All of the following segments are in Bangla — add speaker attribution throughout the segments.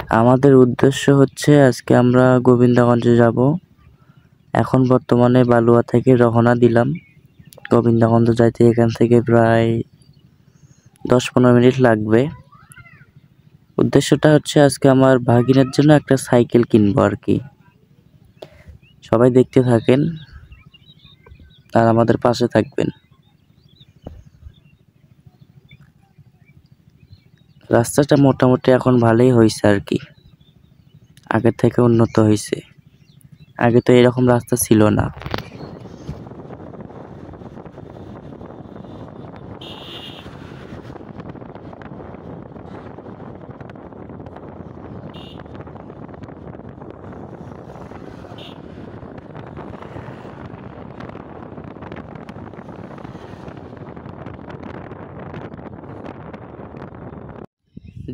Speaker 1: আমাদের উদ্দেশ্য হচ্ছে আজকে আমরা গোবিন্দগঞ্জে যাব। এখন বর্তমানে বালুয়া থেকে রওনা দিলাম। গোবিন্দগঞ্জ যাইতে এখান থেকে প্রায় 10-15 মিনিট লাগবে। উদ্দেশ্যটা হচ্ছে আজকে আমার ভাগিনের জন্য একটা সাইকেল কিনবো আর কি। সবাই দেখতে থাকেন আর আমাদের পাশে থাকবেন। রাস্তাটা মোটামুটি এখন ভালোই হয়েছে আর কি, আগের থেকে উন্নত হয়েছে। আগে তো এরকম রাস্তা ছিল না।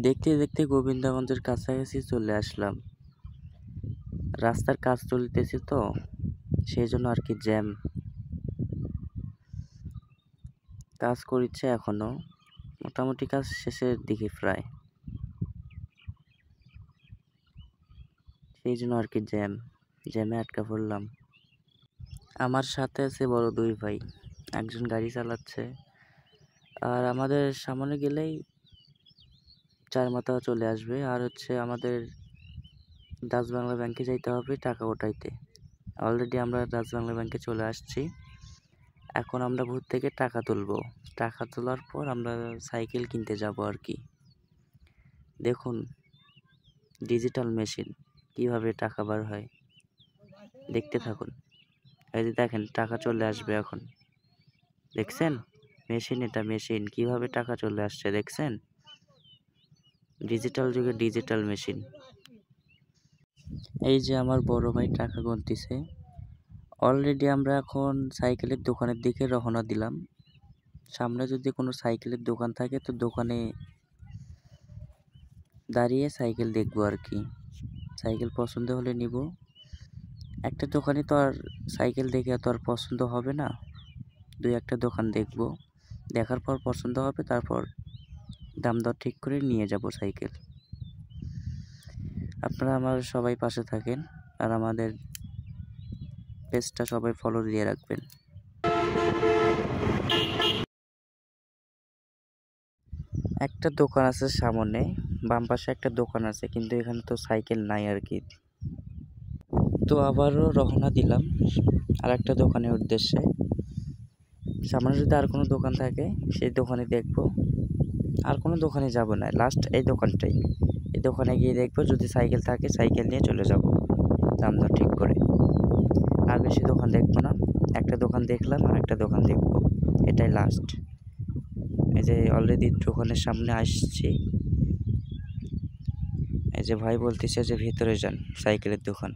Speaker 1: দেখতে দেখতে গোবিন্দগঞ্জের কাছাকাছি চলে আসলাম। রাস্তার কাজ চলতেছে তো সেই জন্য আর কি জ্যাম। কাজ করছে এখনো, মোটামুটি কাজ শেষের দিকে প্রায়, সেই জন্য আর কি জ্যামে আটকা পড়লাম। আমার সাথে আছে বড় দুই ভাই, একজন গাড়ি চালাচ্ছে আর আমাদের সামনে গেলেই চার মাথা চলে আসবে। আর হচ্ছে আমাদের ডাচ বাংলা ব্যাংকে যাইতে হবে টাকা ওঠাইতে। অলরেডি আমরা ডাচ বাংলা ব্যাংকে চলে আসছি। এখন আমরা ভূত থেকে টাকা তুলবো। টাকা তোলার পর আমরা সাইকেল কিনতে যাব আর কি। দেখুন ডিজিটাল মেশিন কিভাবে টাকা বার হয়, দেখতে থাকুন। এই যে দেখেন টাকা চলে আসবে এখন, দেখছেন? মেশিন, এটা মেশিন কিভাবে টাকা চলে আসছে দেখছেন? ডিজিটাল যুগে ডিজিটাল মেশিন। এই যে আমার বড় ভাই টাকা গুনতেছে। অলরেডি আমরা এখন সাইকেলের দোকানের দিকে রওনা দিলাম। সামনে যদি কোনো সাইকেলের দোকান থাকে তো দোকানে দাঁড়িয়ে সাইকেল দেখবো আর কি। সাইকেল পছন্দ হলে নিব। একটা দোকানে তো আর সাইকেল দেখে তো আর পছন্দ হবে না, দুই একটা দোকান দেখব, দেখার পর পছন্দ হবে তারপর দাম দর ঠিক করে নিয়ে যাব সাইকেল। আপনারা আমার সবাই পাশে থাকেন আর আমাদের পেজটা সবাই ফলো দিয়ে রাখবেন। একটা দোকান আছে সামনে, বাম পাশে একটা দোকান আছে, কিন্তু এখানে তো সাইকেল নাই আর কি। তো আবারও রওনা দিলাম আর একটা দোকানের উদ্দেশ্যে। সামনে যদি আর কোনো দোকান থাকে সেই দোকানে দেখব, আর কোনো দোকানে যাব না, লাস্ট এই দোকানটাই। এই দোকানে গিয়ে দেখব যদি সাইকেল থাকে সাইকেল নিয়ে চলে যাব দাম দর ঠিক করে। আর বেশি দোকান দেখবো না, একটা দোকান দেখলাম আর একটা দোকান দেখব, এটাই লাস্ট। এই যে অলরেডি দোকানের সামনে আসছি। এই যে ভাই বলতেছে যে ভিতরে যান, সাইকেলের দোকান।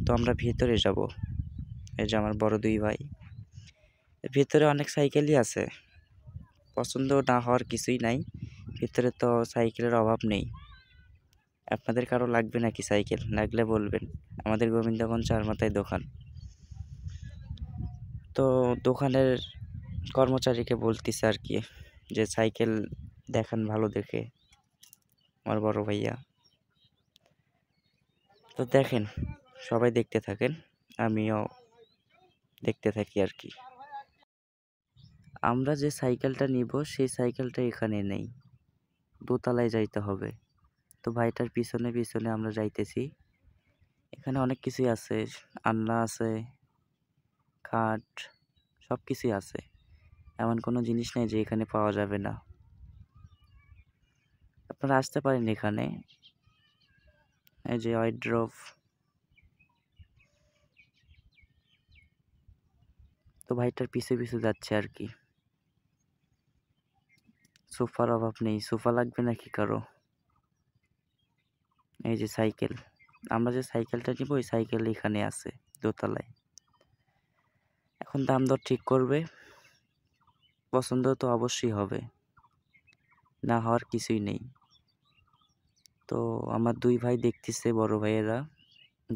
Speaker 1: তো আমরা ভিতরে যাব। এই যে আমার বড় দুই ভাই। ভিতরে অনেক সাইকেলই আছে, পছন্দ না হওয়ার কিছুই নাই। ভিতরে তো সাইকেলের অভাব নেই। আপনাদের কারো লাগবে নাকি সাইকেল? লাগলে বলবেন, আমাদের গোবিন্দগঞ্জ চারমাথায় দোকান। তো দোকানের কর্মচারীকে বলতেছে আর কি যে সাইকেল দেখান ভালো দেখে, আমার বড় ভাইয়া। তো দেখেন, সবাই দেখতে থাকেন, আমিও দেখতে থাকি আর কি। আমরা যে সাইকেলটা নিব সেই সাইকেলটা এখানে নেই, দোতলায় যাইতে হবে। তো ভাইটার পিছনে পিছনে আমরা যাইতেছি। এখানে অনেক কিছুই আছে, আলনা আছে, খাট, সব কিছুই আছে। এমন কোনো জিনিস নেই যে এখানে পাওয়া যাবে না। আপনারা আসতে পারেন এখানে। এই যে ওয়ার্ডরোব। তো ভাইটার পিছে পিছে যাচ্ছে আর কি। সোফার অভাব নেই, সোফা লাগবে নাকি কারো? এই যে সাইকেল, আমরা যে সাইকেলটা নিব ওই সাইকেল এখানে আছে দোতলায়। এখন দাম দর ঠিক করবে, পছন্দ তো অবশ্যই হবে, না হওয়ার কিছুই নেই। তো আমার দুই ভাই দেখতেছে, বড় ভাইয়েরা,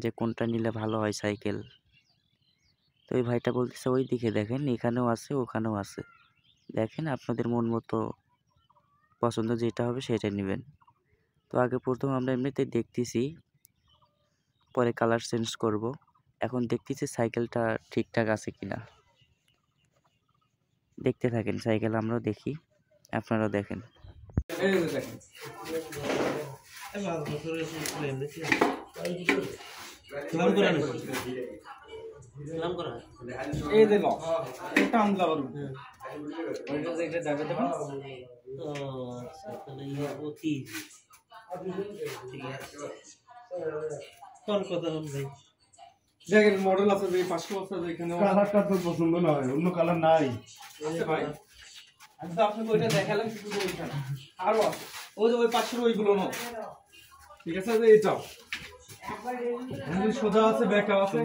Speaker 1: যে কোনটা নিলে ভালো হয় সাইকেল। তো ওই ভাইটা বলতেছে ওই দিকে দেখেন, এখানেও আছে ওখানেও আছে, দেখেন আপনাদের মন মতো পছন্দ যেটা হবে সেটা নেবেন। তো আগে প্রথম আমরা এমনিতেই দেখতেছি, পরে কালার চেঞ্জ করব। এখন দেখতেছি সাইকেলটা ঠিকঠাক আছে কিনা। দেখতে থাকেন সাইকেল, আমরাও দেখি, আপনারাও দেখেন।
Speaker 2: এই দেখো এটা আমলা করুন ওইটা দেখে যাবে দেখুন আচ্ছা তাহলে এই অতি ঠিক আছে কোন কথা ভাই দেখেন মডেল আছে যে 500 আছে এখানে
Speaker 3: কালারটা তো পছন্দ না হয়, অন্য কালার নাই
Speaker 2: আছে ভাই আমি তো আপনাকে ওইটা দেখালাম শুধু ওইটা আরো আছে ওই যে ওই 500 ওইগুলো না ঠিক আছে যে এটাও সোজা আছে ব্যাকআপ আছে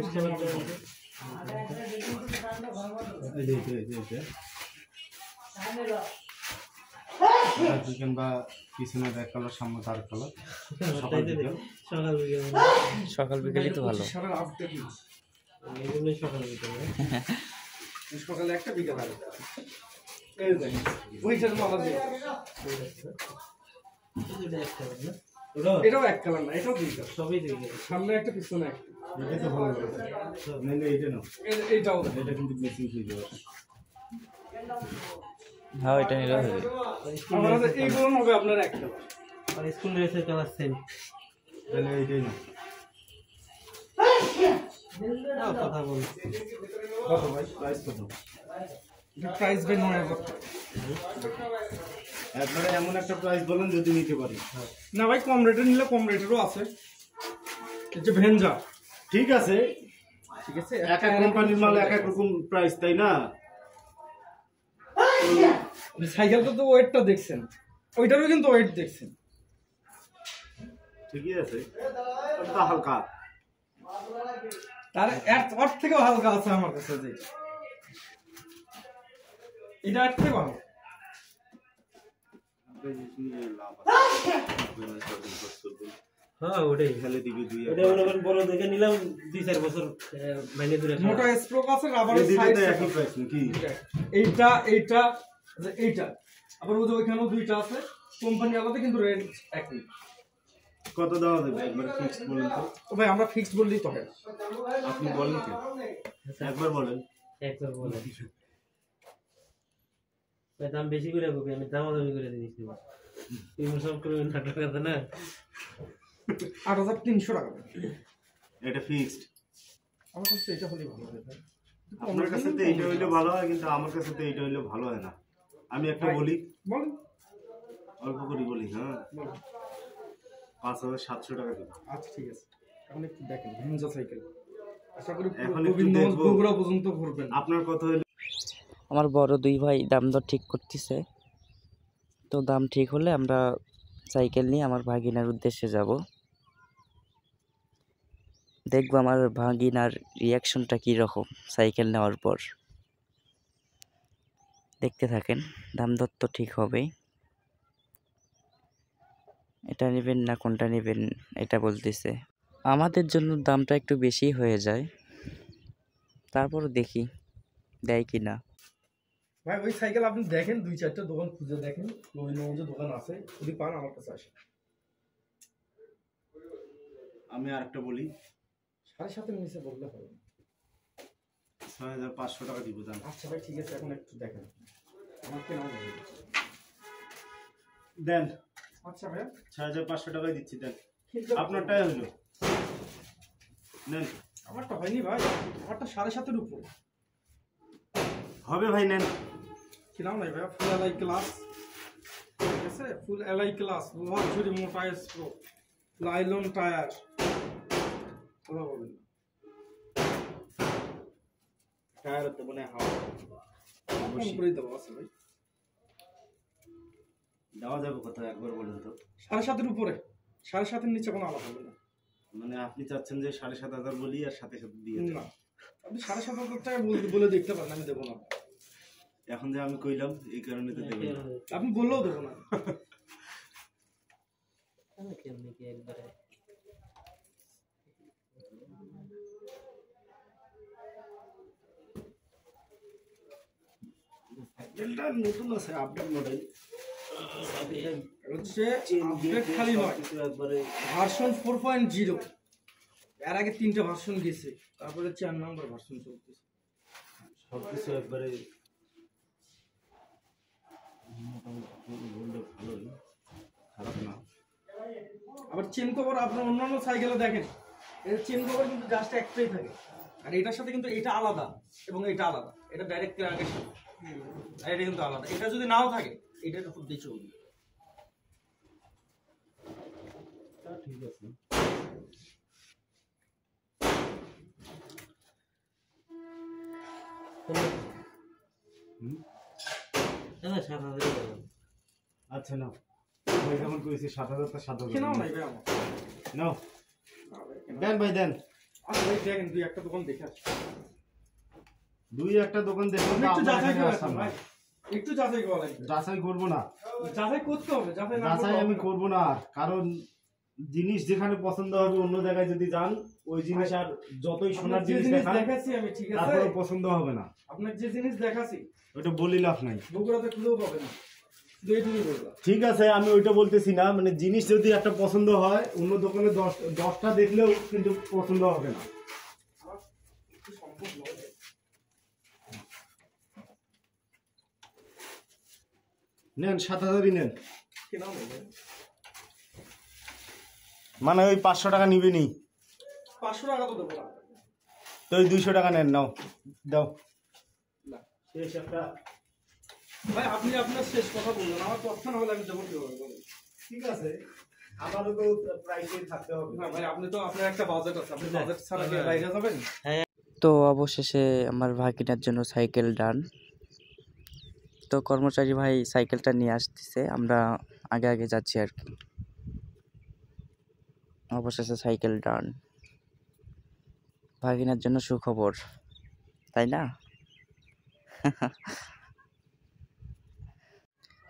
Speaker 3: চিকেন বা পিছনে এক কালার, সামনে তার কালার।
Speaker 1: সকাল বিকেলই তো ভালো।
Speaker 2: সকালে একটা বিকেল ওইটার মালা দিয়ে এটাও এক কালার না, এটাও দুই কালার, সবই দুই কালার, সামনে একটা পিছনে একটা।
Speaker 3: এটা তো ভালো লাগে, এইটা না,
Speaker 2: এইটাও
Speaker 3: এটা কিন্তু বেশি হয়ে যাবে।
Speaker 1: হ্যাঁ এটা নিলেও হবে।
Speaker 2: আমাদের এইগুলো হবে আপনার এক কালার, আর স্কুল ড্রেসের কালার সেম,
Speaker 3: তাহলে এইটাই না।
Speaker 2: কথা বল
Speaker 3: কত ভাই প্রাইস কত?
Speaker 2: প্রাইস ভাই 9000
Speaker 3: একবারে এমন একটা প্রাইস বলেন যদি নিতে পারি।
Speaker 2: না ভাই কম রেটে নিলে কম রেটেরও আছে, এই যে ভেঞ্জা
Speaker 3: ঠিক আছে,
Speaker 2: ঠিক আছে
Speaker 3: এক এক কোম্পানির মাল এক এক রকম প্রাইস, তাই না?
Speaker 2: সাইকেলটা তো ওয়েটটা দেখছেন, ওইটারও কিন্তু ওয়েট দেখছেন,
Speaker 3: ঠিকই আছে, ওটা হালকা,
Speaker 2: তার এর থেকেও হালকা আছে আমার কাছে, যে এটা এর থেকে ভালো।
Speaker 4: হ্যাঁ ওটাই
Speaker 3: খেলে দিবি দুই
Speaker 4: ওটা মনে করেন বড় দেখে নিলাম 2-4 বছর মাইনে ধরে
Speaker 2: মোটা স্ট্রোক আছে, রাবারের সাইড
Speaker 3: একই প্রাইস নাকি?
Speaker 2: এইটা এইটা যে এইটা আবার ওই যে ওইখানেও দুইটা আছে, কোম্পানি আলাদা কিন্তু রেট একই।
Speaker 3: কত দেওয়া যাবে একবার ফিক্সড বলেন তো?
Speaker 2: ও ভাই আমরা ফিক্সড বললেই তো হয়,
Speaker 3: আপনি বলেন কি একবার বলেন।
Speaker 4: একবার বলে ভাই দাম বেশি করে কবি, আমি দামাদামি করে দিয়েছি তুমি সব করে নাটক আছে না
Speaker 2: 8300 টাকা।
Speaker 3: এটা ফিক্সড?
Speaker 2: আমার কাছে এটা হলেই ভালো হয় ভাই,
Speaker 3: আপনার কাছে তো এইটা হইলে ভালো হয়, কিন্তু আমার কাছে তো এইটা হইলে ভালো হয় না। আমি একটা বলি,
Speaker 2: বলেন
Speaker 3: অল্প করে বলি, হ্যাঁ
Speaker 2: বলেন।
Speaker 3: 5700 টাকা দেবো।
Speaker 2: আচ্ছা ঠিক আছে, এখন একটু দেখেন ভেঞ্জা সাইকেল, আশা করি
Speaker 3: এখন একটু
Speaker 2: গোবিন্দগঞ্জ
Speaker 3: দেখবো।
Speaker 2: বগুড়া পর্যন্ত ঘুরবেন।
Speaker 3: আপনার কত হইলো?
Speaker 1: আমার বড় দুই ভাই দাম দর ঠিক করতেছে, তো দাম ঠিক হলে আমরা সাইকেল নিয়ে আমার ভাগিনার উদ্দেশ্যে যাব। দেখবো আমার ভাগিনার রিয়াকশনটা কীরকম সাইকেল নেওয়ার পর। দেখতে থাকেন, দাম দর তো ঠিক হবেই। এটা নেবেন না কোনটা নেবেন এটা বলতেছে। আমাদের জন্য দামটা একটু বেশি হয়ে যায়, তারপরও দেখি দেয় কি না।
Speaker 2: ভাই ওই সাইকেল আপনি দেখেন, 2-4টা দোকান খুঁজে দেখেন, গোবিন্দগঞ্জে দোকান আছে, যদি পান আমার কাছে আসেন।
Speaker 3: আমি আরেকটা বলি,
Speaker 2: 7.5 নিচে বললে হবে না।
Speaker 3: 6500 টাকা দিব দাম।
Speaker 2: আচ্ছা ভাই ঠিক আছে, এখন একটু দেখেন আমার কেন হবে।
Speaker 3: দেন,
Speaker 2: আচ্ছা ভাই
Speaker 3: 6500 টাকাই দিচ্ছি, দেন।
Speaker 2: কিন্তু
Speaker 3: আপনারটাই হইলো, নেন।
Speaker 2: আমারটা হয়নি ভাই, আমারটা 7.5-এর উপর
Speaker 3: হবে ভাই, নেন।
Speaker 2: কিনাম নাই ভাই, ফুল এলআই ক্লাস, ঠিক আছে, ফুল এলআই ক্লাস, লোহার ঝুড়ি, মোটা স্প্রো, লাইলন টায়ার, কথা বলবেন না।
Speaker 3: টায়ার তো মনে হাওয়া
Speaker 2: ফোন করেই দেবো, আছে ভাই
Speaker 3: দেওয়া যাবে কত একবার বলেন তো?
Speaker 2: 7.5-এর উপরে, 7.5-এর নিচে কোনো আলাদা হবে না।
Speaker 3: মানে আপনি চাচ্ছেন যে 7500 বলি আর সাথে সাথে দিয়ে দেন?
Speaker 2: না আপনি 7.5 টাকা বলে দেখতে পারেন, আমি দেবো না।
Speaker 3: এখন যে আমি কইলাম এই কারণে তো দেবেন না।
Speaker 2: আপনি বললেও দেবো না।
Speaker 4: কেমনি কি একবারে
Speaker 3: সাইকেলটা নতুন আছে, আপডেট মডেল,
Speaker 2: হচ্ছে আপডেট খালি নয়, ভার্সন 4.0, এর আগে 3টে ভার্সন গেছে, তারপরে 4 নম্বর ভার্সন চলতেছে।
Speaker 3: সবকিছু একবারে মোটামুটি বললে ভালোই, খারাপ না।
Speaker 2: আবার চেন কভার আপনার অন্যান্য সাইকেলে দেখেন, এর চেন কভার কিন্তু জাস্ট একটাই থাকে, আর এটার সাথে কিন্তু এটা আলাদা এবং এটা আলাদা, এটা ডাইরেক্ট ক্র্যাঙ্কের সাথে, আর এটা কিন্তু আলাদা। এটা যদি নাও থাকে এটার উপর দিয়ে চলবে।
Speaker 3: ঠিক আছে।
Speaker 4: দাদা 7,000 টাকা।
Speaker 3: আচ্ছা নাও, ভাই যেমন করেছি 7,000 তা 7,000
Speaker 2: নাও নাই ভাই আমার,
Speaker 3: নাও, দেন ভাই দেন।
Speaker 2: আচ্ছা ভাই দেখেন দুই একটা দোকান দেখে আসি,
Speaker 3: দুই একটা দোকান দেখুন,
Speaker 2: একটু যাচাই করে আসুন ভাই, একটু যাচাই করা লাগবে।
Speaker 3: যাচাই করবো না,
Speaker 2: যাচাই করতে হবে, যাচাই না
Speaker 3: যাচাই
Speaker 2: করলে
Speaker 3: আমি
Speaker 2: হবে না।
Speaker 3: করবো না, কারণ জিনিস যেখানে পছন্দ হবে অন্য জায়গায় যদি যান ওই জিনিস আর যতই সোনার
Speaker 2: আপনাকে যে
Speaker 3: জিনিস
Speaker 2: জিনিস
Speaker 3: দেখান
Speaker 2: দেখাচ্ছি আমি, ঠিক আছে,
Speaker 3: তারপরে পছন্দ হবে না,
Speaker 2: আপনাকে যে জিনিস দেখাচ্ছি
Speaker 3: ওটা বলি লাভ নাই।
Speaker 2: বগুড়াতে খুঁজেও পাবে না, শুধু এইটুকুই বললাম।
Speaker 3: ঠিক আছে, আমি ওইটা বলতেছি না, মানে জিনিস যদি একটা পছন্দ হয় অন্য দোকানে 10টা দেখলেও কিন্তু পছন্দ হবে না।
Speaker 2: একটু সম্ভব নয়।
Speaker 3: নেন 7,000ই নেন,
Speaker 2: কেনাও নেই ভাই।
Speaker 3: মানে ওই 500 টাকা নিবেনি,
Speaker 2: 500 টাকা তো দেবো না।
Speaker 3: তো ওই 200 টাকা নেন, নাও দাও।
Speaker 2: না।
Speaker 3: শেষ একটা,
Speaker 2: ভাই আপনি আপনার শেষ কথা বললেন, আমার কথা না হলে আমি দেবো কিভাবে বলেন?
Speaker 3: ঠিক আছে, আমারও তো প্রাইসে থাকতে হবে।
Speaker 2: না ভাই, আপনি তো, আপনার একটা বাজেট আছে, আপনি বাজেট ছাড়া কি বাইরে যাবেন?
Speaker 1: তো অবশেষে আমার ভাগিনার জন্য সাইকেল ডান। তো কর্মচারী ভাই সাইকেলটা নিয়ে আসতেছে, আমরা আগে আগে যাচ্ছি আর কি। অবশেষে সাইকেল ডান, ভাগিনার জন্য সুখবর, তাই না?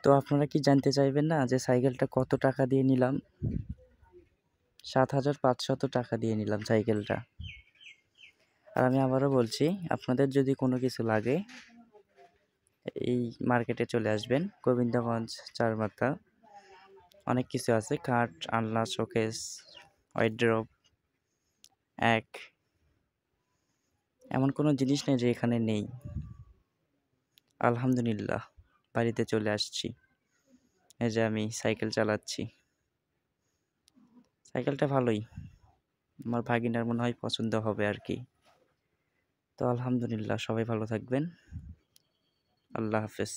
Speaker 1: তো আপনারা কি জানতে চাইবেন না যে সাইকেলটা কত টাকা দিয়ে নিলাম? 7,500 টাকা দিয়ে নিলাম সাইকেলটা। আর আমি আবারও বলছি, আপনাদের যদি কোনো কিছু লাগে এই মার্কেটে চলে আসবেন, গোবিন্দগঞ্জ 4 মাথা। অনেক কিছু আছে, খাট, আলনা, শোকেস, ওয়ার্ড্রোব, এমন কোনো জিনিস নেই যে এখানে নেই। আলহামদুলিল্লাহ বাড়িতে চলে আসছি, এই যে আমি সাইকেল চালাচ্ছি। সাইকেলটা ভালোই, আমার ভাগিনার মনে হয় পছন্দ হবে আর কি। তো আলহামদুলিল্লাহ, সবাই ভালো থাকবেন, আল্লাহ হাফেজ।